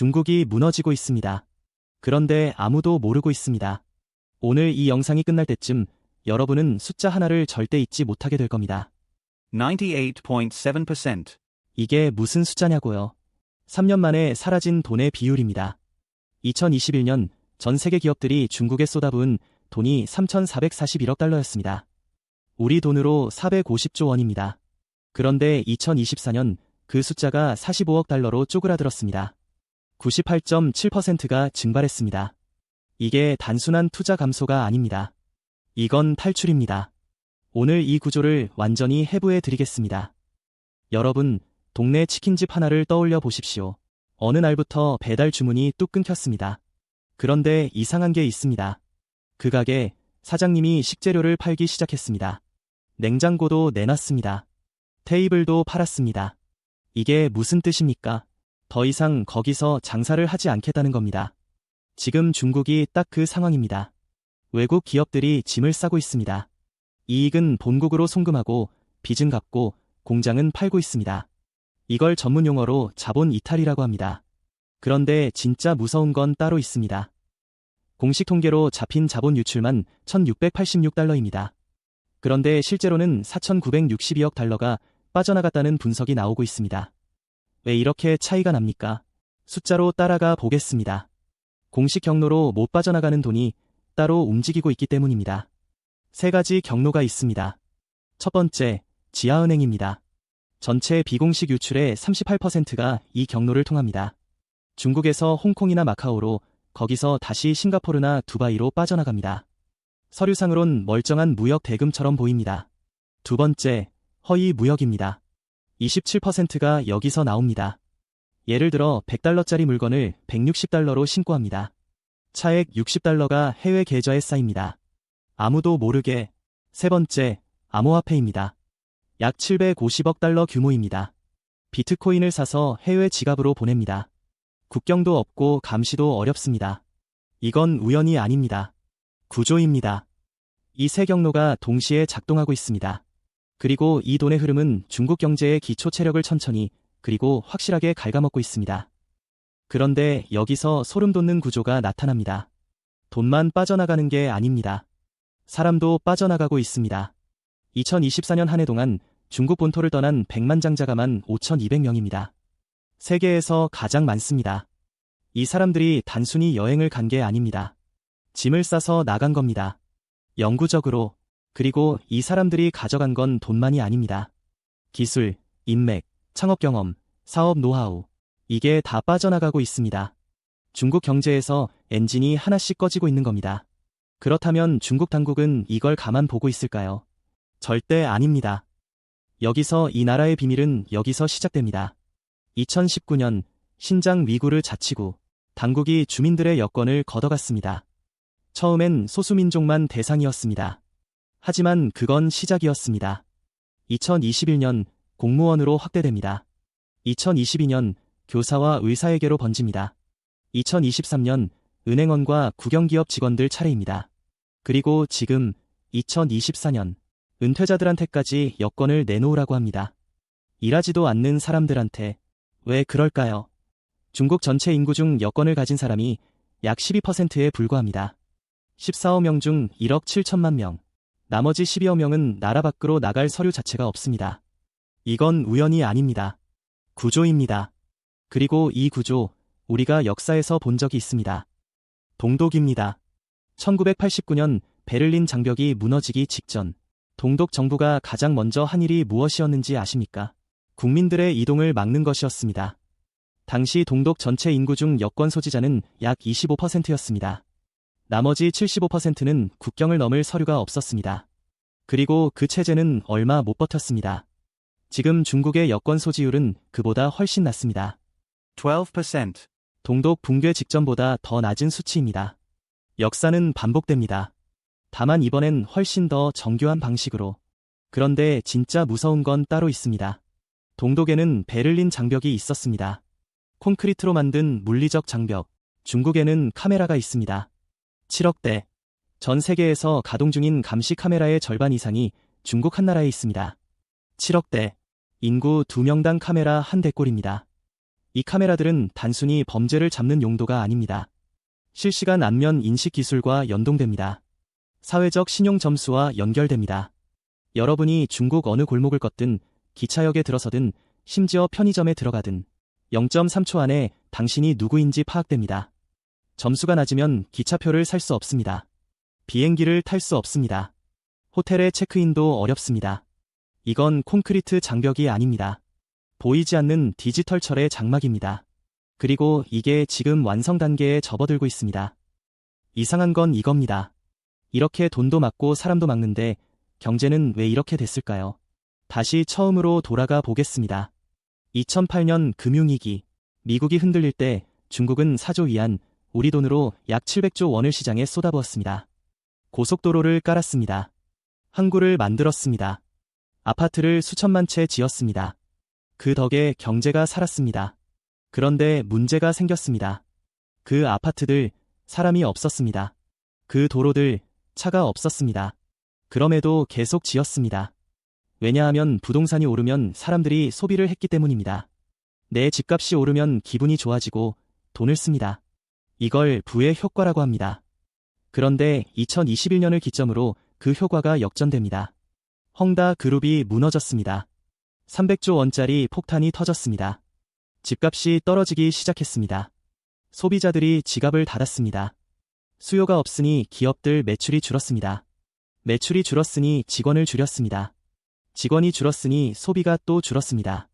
중국이 무너지고 있습니다. 그런데 아무도 모르고 있습니다. 오늘 이 영상이 끝날 때쯤 여러분은 숫자 하나를 절대 잊지 못하게 될 겁니다. 98.7%. 이게 무슨 숫자냐고요? 3년 만에 사라진 돈의 비율입니다. 2021년 전 세계 기업들이 중국에 쏟아부은 돈이 3,441억 달러였습니다. 우리 돈으로 450조 원입니다. 그런데 2024년 그 숫자가 45억 달러로 쪼그라들었습니다. 98.7%가 증발했습니다. 이게 단순한 투자 감소가 아닙니다. 이건 탈출입니다. 오늘 이 구조를 완전히 해부해 드리겠습니다. 여러분, 동네 치킨집 하나를 떠올려 보십시오. 어느 날부터 배달 주문이 뚝 끊겼습니다. 그런데 이상한 게 있습니다. 그 가게 사장님이 식재료를 팔기 시작했습니다. 냉장고도 내놨습니다. 테이블도 팔았습니다. 이게 무슨 뜻입니까? 더 이상 거기서 장사를 하지 않겠다는 겁니다. 지금 중국이 딱 그 상황입니다. 외국 기업들이 짐을 싸고 있습니다. 이익은 본국으로 송금하고 빚은 갚고 공장은 팔고 있습니다. 이걸 전문 용어로 자본 이탈이라고 합니다. 그런데 진짜 무서운 건 따로 있습니다. 공식 통계로 잡힌 자본 유출만 1,686달러입니다. 그런데 실제로는 4,962억 달러가 빠져나갔다는 분석이 나오고 있습니다. 왜 이렇게 차이가 납니까? 숫자로 따라가 보겠습니다. 공식 경로로 못 빠져나가는 돈이 따로 움직이고 있기 때문입니다. 세 가지 경로가 있습니다. 첫 번째, 지하은행입니다. 전체 비공식 유출의 38%가 이 경로를 통합니다. 중국에서 홍콩이나 마카오로, 거기서 다시 싱가포르나 두바이로 빠져나갑니다. 서류상으론 멀쩡한 무역 대금처럼 보입니다. 두 번째, 허위 무역입니다. 27%가 여기서 나옵니다. 예를 들어 100달러짜리 물건을 160달러로 신고합니다. 차액 60달러가 해외 계좌에 쌓입니다. 아무도 모르게. 세 번째, 암호화폐입니다. 약 750억 달러 규모입니다. 비트코인을 사서 해외 지갑으로 보냅니다. 국경도 없고 감시도 어렵습니다. 이건 우연이 아닙니다. 구조입니다. 이 세 경로가 동시에 작동하고 있습니다. 그리고 이 돈의 흐름은 중국 경제의 기초 체력을 천천히 그리고 확실하게 갉아먹고 있습니다. 그런데 여기서 소름 돋는 구조가 나타납니다. 돈만 빠져나가는 게 아닙니다. 사람도 빠져나가고 있습니다. 2024년 한 해 동안 중국 본토를 떠난 백만장자가만 5,200명입니다. 세계에서 가장 많습니다. 이 사람들이 단순히 여행을 간 게 아닙니다. 짐을 싸서 나간 겁니다. 영구적으로. 그리고 이 사람들이 가져간 건 돈만이 아닙니다. 기술, 인맥, 창업 경험, 사업 노하우. 이게 다 빠져나가고 있습니다. 중국 경제에서 엔진이 하나씩 꺼지고 있는 겁니다. 그렇다면 중국 당국은 이걸 가만 보고 있을까요? 절대 아닙니다. 여기서 이 나라의 비밀은 여기서 시작됩니다. 2019년 신장 위구르 자치구 당국이 주민들의 여권을 걷어갔습니다. 처음엔 소수민족만 대상이었습니다. 하지만 그건 시작이었습니다. 2021년 공무원으로 확대됩니다. 2022년 교사와 의사에게로 번집니다. 2023년 은행원과 국영기업 직원들 차례입니다. 그리고 지금 2024년 은퇴자들한테까지 여권을 내놓으라고 합니다. 일하지도 않는 사람들한테. 왜 그럴까요? 중국 전체 인구 중 여권을 가진 사람이 약 12%에 불과합니다. 14억 명 중 1억 7천만 명. 나머지 12억 명은 나라 밖으로 나갈 서류 자체가 없습니다. 이건 우연이 아닙니다. 구조입니다. 그리고 이 구조, 우리가 역사에서 본 적이 있습니다. 동독입니다. 1989년 베를린 장벽이 무너지기 직전, 동독 정부가 가장 먼저 한 일이 무엇이었는지 아십니까? 국민들의 이동을 막는 것이었습니다. 당시 동독 전체 인구 중 여권 소지자는 약 25%였습니다. 나머지 75%는 국경을 넘을 서류가 없었습니다. 그리고 그 체제는 얼마 못 버텼습니다. 지금 중국의 여권 소지율은 그보다 훨씬 낮습니다. 12%. 동독 붕괴 직전보다 더 낮은 수치입니다. 역사는 반복됩니다. 다만 이번엔 훨씬 더 정교한 방식으로. 그런데 진짜 무서운 건 따로 있습니다. 동독에는 베를린 장벽이 있었습니다. 콘크리트로 만든 물리적 장벽. 중국에는 카메라가 있습니다. 7억대. 전 세계에서 가동 중인 감시 카메라의 절반 이상이 중국 한 나라에 있습니다. 7억대. 인구 2명당 카메라 한 대꼴입니다. 이 카메라들은 단순히 범죄를 잡는 용도가 아닙니다. 실시간 안면 인식 기술과 연동됩니다. 사회적 신용 점수와 연결됩니다. 여러분이 중국 어느 골목을 걷든 기차역에 들어서든 심지어 편의점에 들어가든 0.3초 안에 당신이 누구인지 파악됩니다. 점수가 낮으면 기차표를 살 수 없습니다. 비행기를 탈 수 없습니다. 호텔의 체크인도 어렵습니다. 이건 콘크리트 장벽이 아닙니다. 보이지 않는 디지털 철의 장막입니다. 그리고 이게 지금 완성 단계에 접어들고 있습니다. 이상한 건 이겁니다. 이렇게 돈도 막고 사람도 막는데 경제는 왜 이렇게 됐을까요? 다시 처음으로 돌아가 보겠습니다. 2008년 금융위기, 미국이 흔들릴 때 중국은 4조 위안, 우리 돈으로 약 700조 원을 시장에 쏟아부었습니다. 고속도로를 깔았습니다. 항구를 만들었습니다. 아파트를 수천만 채 지었습니다. 그 덕에 경제가 살았습니다. 그런데 문제가 생겼습니다. 그 아파트들, 사람이 없었습니다. 그 도로들, 차가 없었습니다. 그럼에도 계속 지었습니다. 왜냐하면 부동산이 오르면 사람들이 소비를 했기 때문입니다. 내 집값이 오르면 기분이 좋아지고 돈을 씁니다. 이걸 부의 효과라고 합니다. 그런데 2021년을 기점으로 그 효과가 역전됩니다. 헝다 그룹이 무너졌습니다. 300조 원짜리 폭탄이 터졌습니다. 집값이 떨어지기 시작했습니다. 소비자들이 지갑을 닫았습니다. 수요가 없으니 기업들 매출이 줄었습니다. 매출이 줄었으니 직원을 줄였습니다. 직원이 줄었으니 소비가 또 줄었습니다.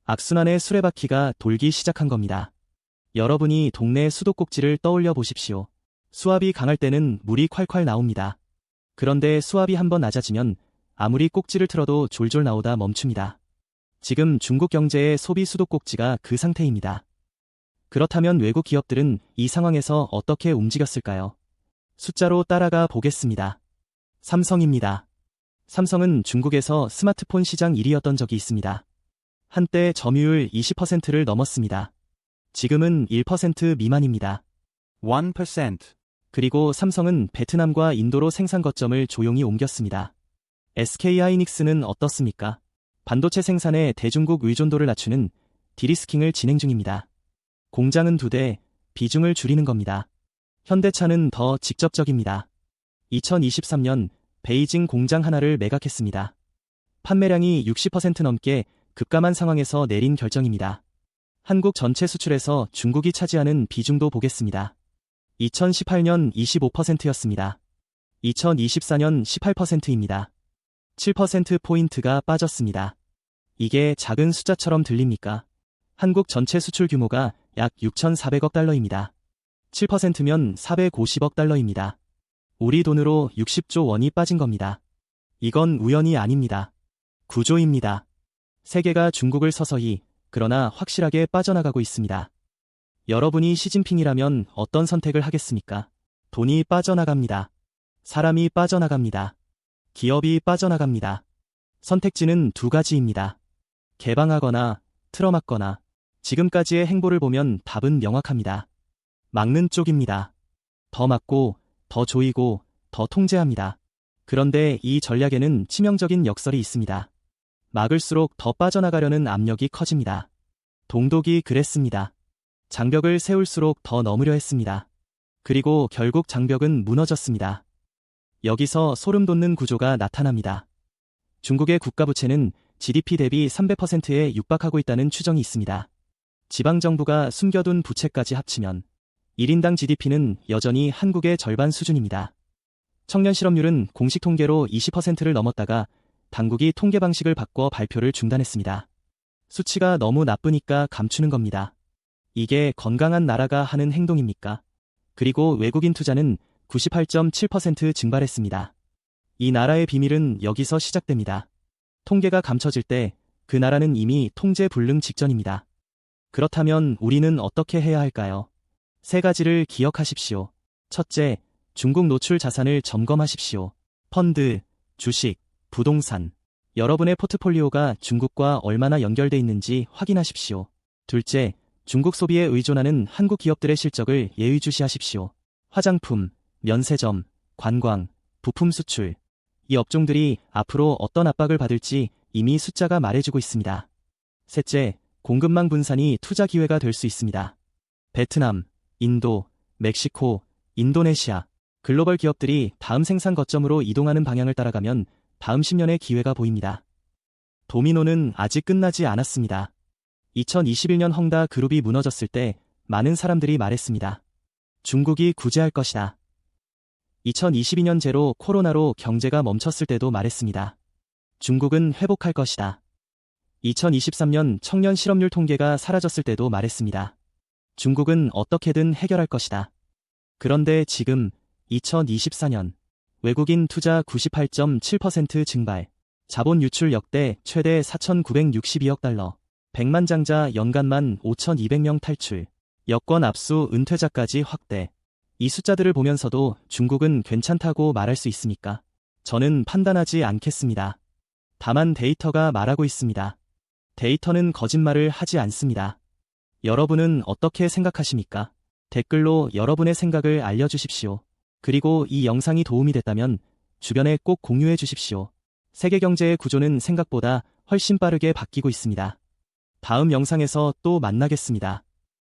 악순환의 수레바퀴가 돌기 시작한 겁니다. 여러분이 동네 수도꼭지를 떠올려 보십시오. 수압이 강할 때는 물이 콸콸 나옵니다. 그런데 수압이 한번 낮아지면 아무리 꼭지를 틀어도 졸졸 나오다 멈춥니다. 지금 중국 경제의 소비 수도꼭지가 그 상태입니다. 그렇다면 외국 기업들은 이 상황에서 어떻게 움직였을까요? 숫자로 따라가 보겠습니다. 삼성입니다. 삼성은 중국에서 스마트폰 시장 1위였던 적이 있습니다. 한때 점유율 20%를 넘었습니다. 지금은 1% 미만입니다. 1%. 그리고 삼성은 베트남과 인도로 생산 거점을 조용히 옮겼습니다. SK하이닉스는 어떻습니까? 반도체 생산의 대중국 의존도를 낮추는 디리스킹을 진행 중입니다. 공장은 2대, 비중을 줄이는 겁니다. 현대차는 더 직접적입니다. 2023년 베이징 공장 하나를 매각했습니다. 판매량이 60% 넘게 급감한 상황에서 내린 결정입니다. 한국 전체 수출에서 중국이 차지하는 비중도 보겠습니다. 2018년 25%였습니다. 2024년 18%입니다. 7%포인트가 빠졌습니다. 이게 작은 숫자처럼 들립니까? 한국 전체 수출 규모가 약 6,400억 달러입니다. 7%면 450억 달러입니다. 우리 돈으로 60조 원이 빠진 겁니다. 이건 우연이 아닙니다. 구조입니다. 세계가 중국을 서서히, 그러나 확실하게 빠져나가고 있습니다. 여러분이 시진핑이라면 어떤 선택을 하겠습니까? 돈이 빠져나갑니다. 사람이 빠져나갑니다. 기업이 빠져나갑니다. 선택지는 2가지입니다. 개방하거나 틀어막거나. 지금까지의 행보를 보면 답은 명확합니다. 막는 쪽입니다. 더 막고, 더 조이고, 더 통제합니다. 그런데 이 전략에는 치명적인 역설이 있습니다. 막을수록 더 빠져나가려는 압력이 커집니다. 동독이 그랬습니다. 장벽을 세울수록 더 넘으려 했습니다. 그리고 결국 장벽은 무너졌습니다. 여기서 소름 돋는 구조가 나타납니다. 중국의 국가부채는 GDP 대비 300%에 육박하고 있다는 추정이 있습니다. 지방정부가 숨겨둔 부채까지 합치면 1인당 GDP는 여전히 한국의 절반 수준입니다. 청년 실업률은 공식 통계로 20%를 넘었다가 당국이 통계 방식을 바꿔 발표를 중단했습니다. 수치가 너무 나쁘니까 감추는 겁니다. 이게 건강한 나라가 하는 행동입니까? 그리고 외국인 투자는 98.7% 증발했습니다. 이 나라의 비밀은 여기서 시작됩니다. 통계가 감춰질 때 그 나라는 이미 통제 불능 직전입니다. 그렇다면 우리는 어떻게 해야 할까요? 3가지를 기억하십시오. 첫째, 중국 노출 자산을 점검하십시오. 펀드, 주식, 부동산. 여러분의 포트폴리오가 중국과 얼마나 연결돼 있는지 확인하십시오. 둘째, 중국 소비에 의존하는 한국 기업들의 실적을 예의주시하십시오. 화장품, 면세점, 관광, 부품 수출. 이 업종들이 앞으로 어떤 압박을 받을지 이미 숫자가 말해주고 있습니다. 셋째, 공급망 분산이 투자 기회가 될 수 있습니다. 베트남, 인도, 멕시코, 인도네시아, 글로벌 기업들이 다음 생산 거점으로 이동하는 방향을 따라가면 다음 10년의 기회가 보입니다. 도미노는 아직 끝나지 않았습니다. 2021년 헝다 그룹이 무너졌을 때 많은 사람들이 말했습니다. 중국이 구제할 것이다. 2022년 제로 코로나로 경제가 멈췄을 때도 말했습니다. 중국은 회복할 것이다. 2023년 청년 실업률 통계가 사라졌을 때도 말했습니다. 중국은 어떻게든 해결할 것이다. 그런데 지금 2024년 외국인 투자 98.7% 증발, 자본 유출 역대 최대 4,962억 달러, 100만 장자 연간만 5,200명 탈출, 여권 압수 은퇴자까지 확대. 이 숫자들을 보면서도 중국은 괜찮다고 말할 수 있습니까? 저는 판단하지 않겠습니다. 다만 데이터가 말하고 있습니다. 데이터는 거짓말을 하지 않습니다. 여러분은 어떻게 생각하십니까? 댓글로 여러분의 생각을 알려주십시오. 그리고 이 영상이 도움이 됐다면 주변에 꼭 공유해 주십시오. 세계 경제의 구조는 생각보다 훨씬 빠르게 바뀌고 있습니다. 다음 영상에서 또 만나겠습니다.